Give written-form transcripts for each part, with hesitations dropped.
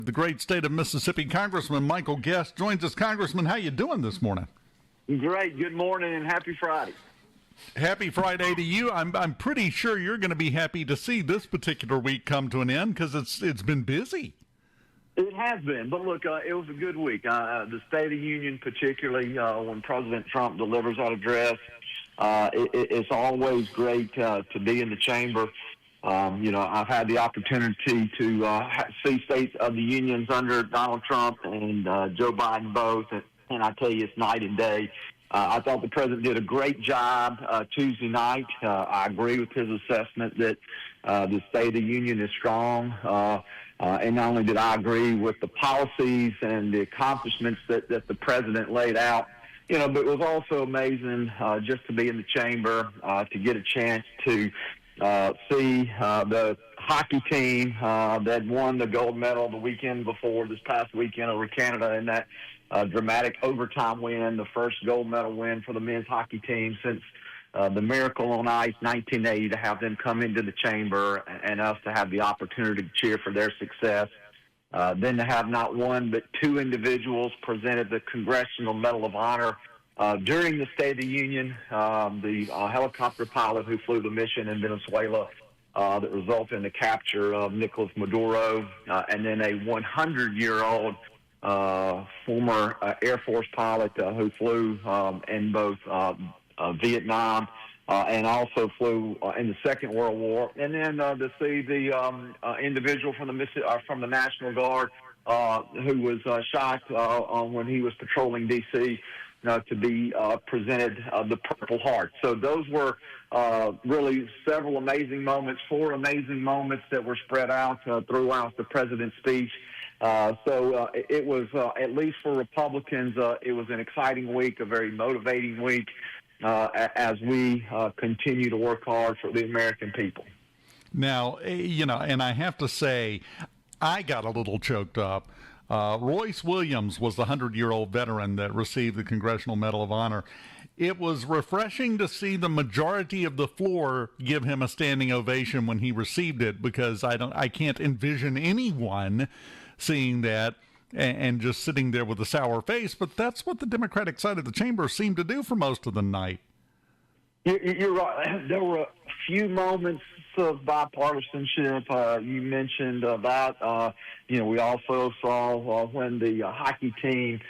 The great state of Mississippi, Congressman Michael Guest joins us. Congressman, how you doing this morning? Great. Good morning and happy Friday. Happy Friday to you. I'm pretty sure you're going to be happy to see this particular week come to an end because it's been busy. It has been, but look, it was a good week. The State of the Union, particularly when President Trump delivers that address, it's always great to be in the chamber. I've had the opportunity to see State of the Unions under Donald Trump and Joe Biden both, and I tell you, it's night and day. I thought the president did a great job Tuesday night. I agree with his assessment that the State of the Union is strong. And not only did I agree with the policies and the accomplishments that the president laid out, but it was also amazing just to be in the chamber, to get a chance to see the hockey team that won the gold medal the weekend before, this past weekend over Canada, in that dramatic overtime win, the first gold medal win for the men's hockey team since the Miracle on Ice 1980, to have them come into the chamber and us to have the opportunity to cheer for their success. Then to have not one but two individuals presented the Congressional Medal of Honor during the State of the Union, the helicopter pilot who flew the mission in Venezuela that resulted in the capture of Nicolas Maduro, and then a 100-year-old former Air Force pilot who flew in both Vietnam and also flew in the Second World War. And then to see the individual from the National Guard who was shot when he was patrolling D.C., to be presented the Purple Heart. So those were really several amazing moments, four amazing moments that were spread out throughout the president's speech. So it was, at least for Republicans, it was an exciting week, a very motivating week as we continue to work hard for the American people. Now, and I have to say, I got a little choked up. Royce Williams was the 100-year-old veteran that received the Congressional Medal of Honor. It was refreshing to see the majority of the floor give him a standing ovation when he received it, because I can't envision anyone seeing that and just sitting there with a sour face. But that's what the Democratic side of the chamber seemed to do for most of the night. You're right. There were a few moments of bipartisanship. You mentioned that. We also saw when the hockey team,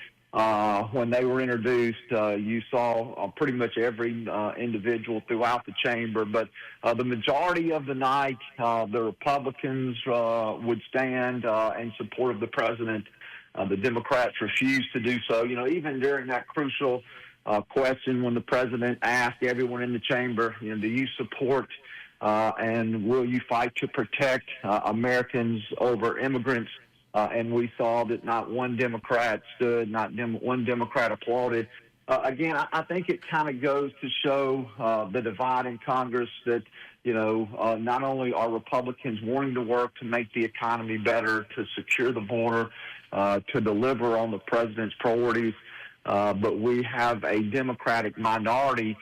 when they were introduced, you saw pretty much every individual throughout the chamber. But the majority of the night, the Republicans would stand in support of the president. The Democrats refused to do so. Even during that crucial question when the president asked everyone in the chamber, do you support and will you fight to protect Americans over immigrants? And we saw that not one Democrat stood, one Democrat applauded. Again, I think it kind of goes to show the divide in Congress that, not only are Republicans wanting to work to make the economy better, to secure the border, to deliver on the president's priorities, but we have a Democratic minority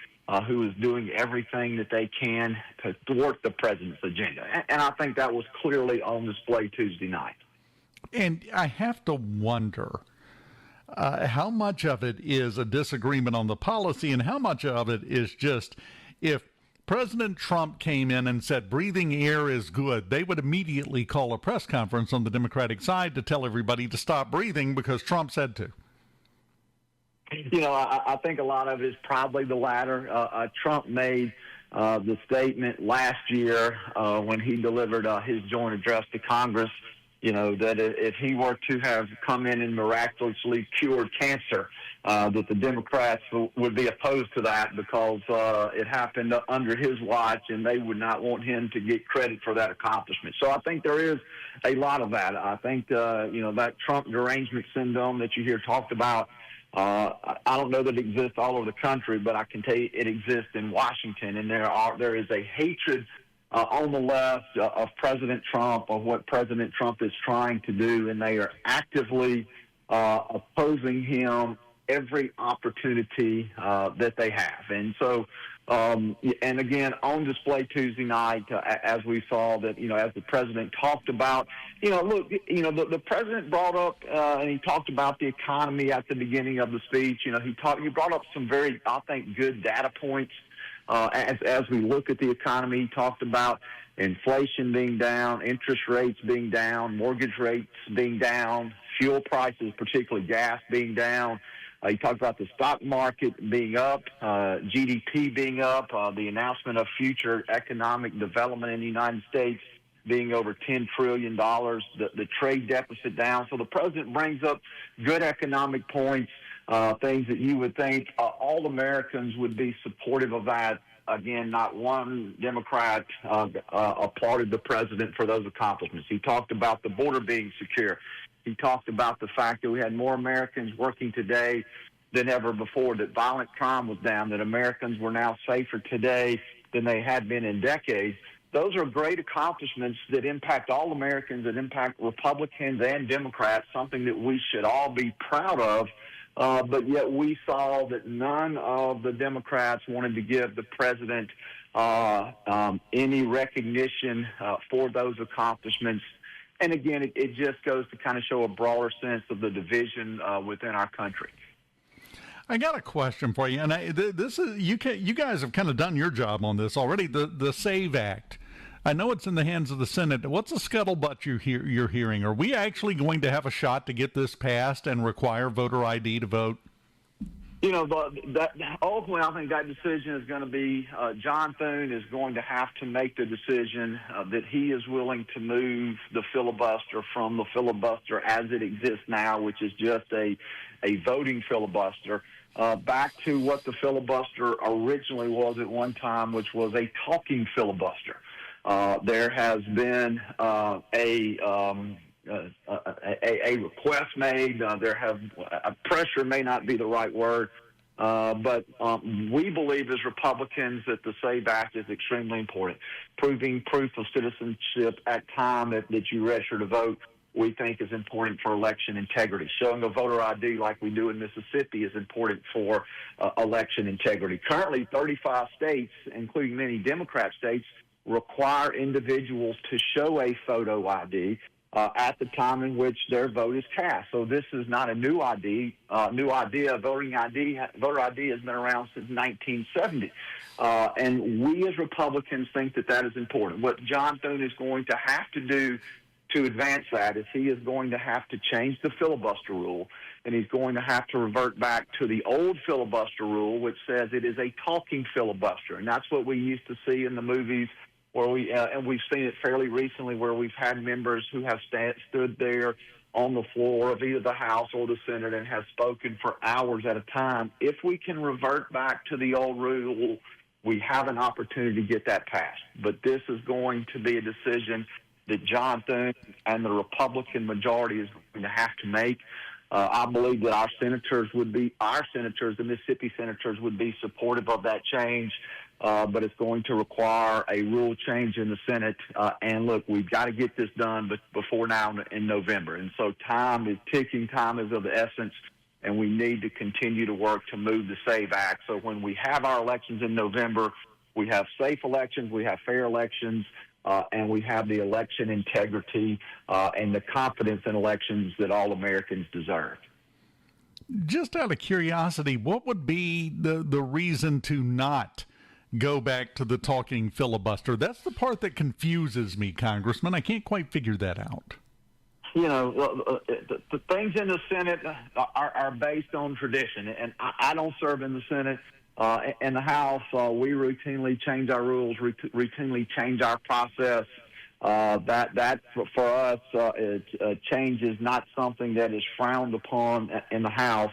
who is doing everything that they can to thwart the president's agenda. And I think that was clearly on display Tuesday night. And I have to wonder how much of it is a disagreement on the policy and how much of it is just, if President Trump came in and said breathing air is good, they would immediately call a press conference on the Democratic side to tell everybody to stop breathing because Trump said to. I think a lot of it is probably the latter. Trump made the statement last year when he delivered his joint address to Congress, that if he were to have come in and miraculously cured cancer, that the Democrats would be opposed to that because it happened under his watch and they would not want him to get credit for that accomplishment. So I think there is a lot of that. I think, that Trump derangement syndrome that you hear talked about, I don't know that it exists all over the country, but I can tell you it exists in Washington, and there is a hatred on the left of President Trump, of what President Trump is trying to do, and they are actively opposing him every opportunity that they have. And so And again, on display Tuesday night, as we saw that, as the president talked about, look, the president brought up, and he talked about the economy at the beginning of the speech. He brought up some very, I think, good data points. As we look at the economy, he talked about inflation being down, interest rates being down, mortgage rates being down, fuel prices, particularly gas, being down. He talked about the stock market being up, GDP being up, the announcement of future economic development in the United States being over $10 trillion, the trade deficit down. So the president brings up good economic points, things that you would think all Americans would be supportive of that. Again, not one Democrat applauded the president for those accomplishments. He talked about the border being secure. He talked about the fact that we had more Americans working today than ever before, that violent crime was down, that Americans were now safer today than they had been in decades. Those are great accomplishments that impact all Americans, that impact Republicans and Democrats, something that we should all be proud of. But yet we saw that none of the Democrats wanted to give the president any recognition for those accomplishments. And again, it just goes to kind of show a broader sense of the division within our country. I got a question for you, and this is you guys have kind of done your job on this already. The SAVE Act. I know it's in the hands of the Senate. What's the scuttlebutt you're hearing? Are we actually going to have a shot to get this passed and require voter ID to vote? Ultimately, I think that decision is going to be John Thune is going to have to make the decision that he is willing to move the filibuster from the filibuster as it exists now, which is just a voting filibuster, back to what the filibuster originally was at one time, which was a talking filibuster. There has been a request made. Pressure may not be the right word, but we believe as Republicans that the SAVE Act is extremely important. Proving proof of citizenship at time that you register to vote, we think is important for election integrity. Showing a voter ID like we do in Mississippi is important for election integrity. Currently, 35 states, including many Democrat states, require individuals to show a photo ID at the time in which their vote is cast. So this is not a new idea. Voter ID has been around since 1970. And we as Republicans think that is important. What John Thune is going to have to do to advance that is he is going to have to change the filibuster rule, and he's going to have to revert back to the old filibuster rule, which says it is a talking filibuster. And that's what we used to see in the movies where and we've seen it fairly recently, where we've had members who have stood there on the floor of either the House or the Senate and have spoken for hours at a time. If we can revert back to the old rule, we have an opportunity to get that passed. But this is going to be a decision that John Thune and the Republican majority is going to have to make. I believe that the Mississippi senators would be supportive of that change. But it's going to require a rule change in the Senate. And look, we've got to get this done before now in November. And so time is ticking, time is of the essence, and we need to continue to work to move the SAVE Act. So when we have our elections in November, we have safe elections, we have fair elections, and we have the election integrity and the confidence in elections that all Americans deserve. Just out of curiosity, what would be the reason to not go back to the talking filibuster? That's the part that confuses me, Congressman. I can't quite figure that out. The things in the Senate are based on tradition, and I don't serve in the Senate. In the House, we routinely change our rules, routinely change our process. That for us, change is not something that is frowned upon in the House.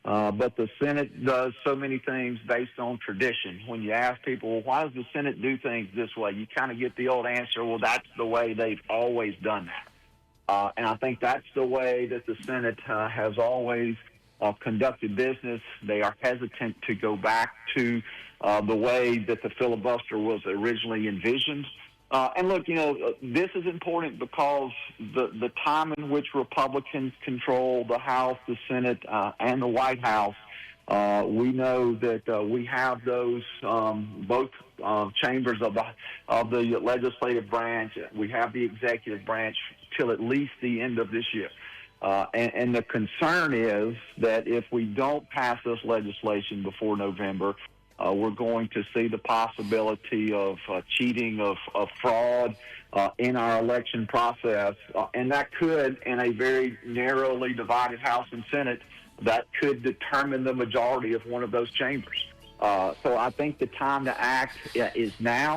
But the Senate does so many things based on tradition. When you ask people, well, why does the Senate do things this way? You kind of get the old answer, well, that's the way they've always done that. And I think that's the way that the Senate has always conducted business. They are hesitant to go back to the way that the filibuster was originally envisioned. And look, this is important because the time in which Republicans control the House, the Senate, and the White House, We know that we have those both chambers of the legislative branch. We have the executive branch till at least the end of this year. And the concern is that if we don't pass this legislation before November, we're going to see the possibility of cheating, of fraud in our election process. And that could, in a very narrowly divided House and Senate, that could determine the majority of one of those chambers. So I think the time to act is now.